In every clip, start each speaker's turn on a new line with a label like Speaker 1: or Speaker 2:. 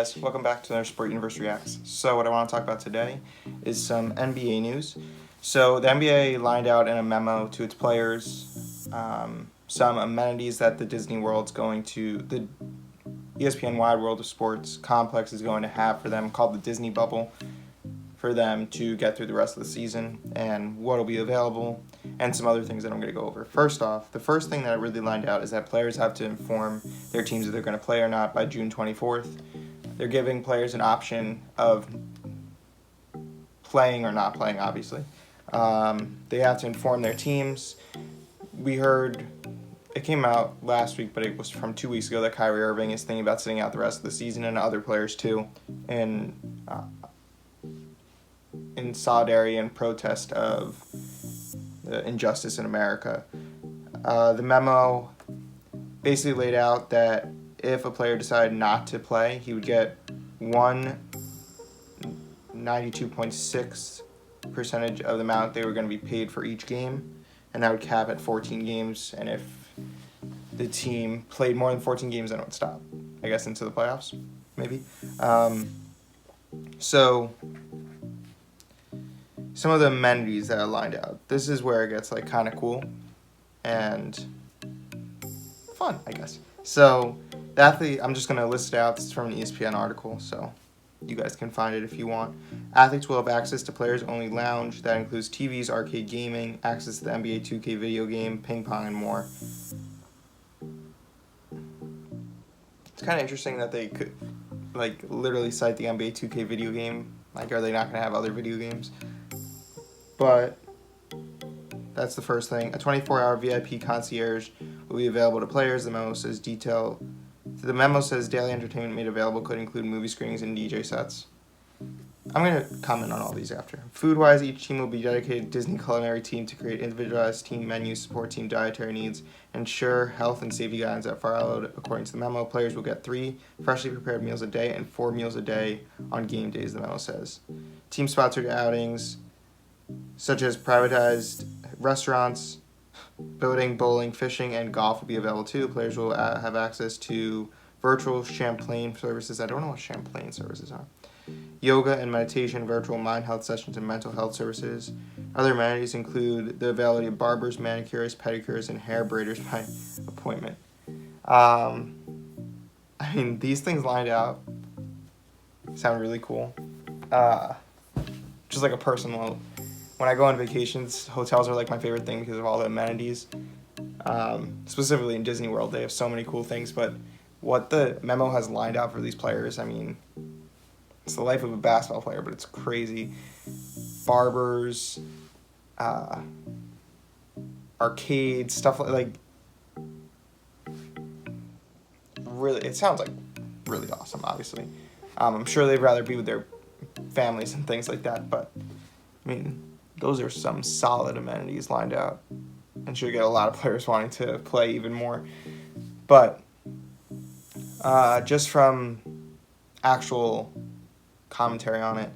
Speaker 1: guys, welcome back to another TheSportUniverse Reacts. So what I want to talk about today is some NBA news. So the NBA lined out in a memo to its players some amenities that the Disney World's going to, the ESPN Wide World of Sports complex is going to have for them, called the Disney Bubble, for them to get through the rest of the season, and what will be available, and some other things that I'm going to go over. First off, the first thing that I really lined out is that players have to inform their teams if they're going to play or not by June 24th. They're giving players an option of playing or not playing, obviously. They have to inform their teams. We heard, it came out last week, but it was from 2 weeks ago, that Kyrie Irving is thinking about sitting out the rest of the season, and other players too, in solidarity and protest of the injustice in America. The memo basically laid out that if a player decided not to play, he would get 92.6% of the amount they were going to be paid for each game, and that would cap at 14 games, and if the team played more than 14 games, then it would stop, I guess, into the playoffs, maybe. So some of the amenities that I lined out. This is where it gets like kind of cool and fun, I guess. So the athlete, I'm just going to list it out. This is from an ESPN article, so you guys can find it if you want. Athletes will have access to players-only lounge that includes TVs, arcade gaming, access to the NBA 2K video game, ping pong, and more. It's kind of interesting that they could like literally cite the NBA 2K video game. Like, are they not going to have other video games? But that's the first thing. A 24-hour VIP concierge will be available to players. The memo says daily entertainment made available could include movie screenings and DJ sets. I'm going to comment on all these after. Food-wise, each team will be dedicated Disney culinary team to create individualized team menus, support team dietary needs, ensure health and safety guidelines that are followed. According to the memo, players will get 3 freshly prepared meals a day and 4 meals a day on game days, the memo says. Team-sponsored outings, such as privatized restaurants, boating, bowling, fishing, and golf will be available too. Players will have access to virtual Champlain services. I don't know what Champlain services are. Yoga and meditation, virtual mind health sessions, and mental health services. Other amenities include the availability of barbers, manicurists, pedicures, and hair braiders by appointment. I mean, these things lined out sound really cool. Just like a personal, when I go on vacations, hotels are like my favorite thing because of all the amenities. Specifically in Disney World, they have so many cool things, but what the memo has lined out for these players, I mean, it's the life of a basketball player, but it's crazy. Barbers, arcades, stuff like really, it sounds like really awesome, obviously. I'm sure they'd rather be with their families and things like that, but I mean, those are some solid amenities lined out, and should get a lot of players wanting to play even more. But just from actual commentary on it,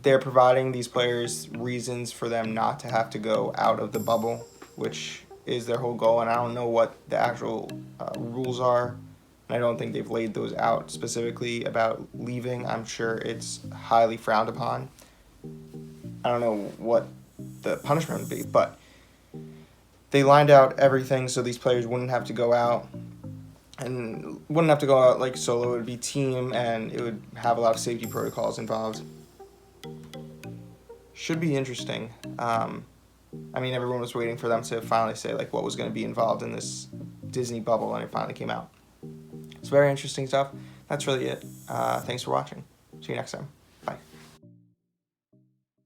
Speaker 1: they're providing these players reasons for them not to have to go out of the bubble, which is their whole goal, and I don't know what the actual rules are. I don't think they've laid those out specifically about leaving. I'm sure it's highly frowned upon. I don't know what the punishment would be, but they lined out everything so these players wouldn't have to go out, and wouldn't have to go out like solo. It would be team, and it would have a lot of safety protocols involved. Should be interesting. I mean, everyone was waiting for them to finally say like what was going to be involved in this Disney bubble, and it finally came out. It's very interesting stuff. That's really it. Thanks for watching. See you next time.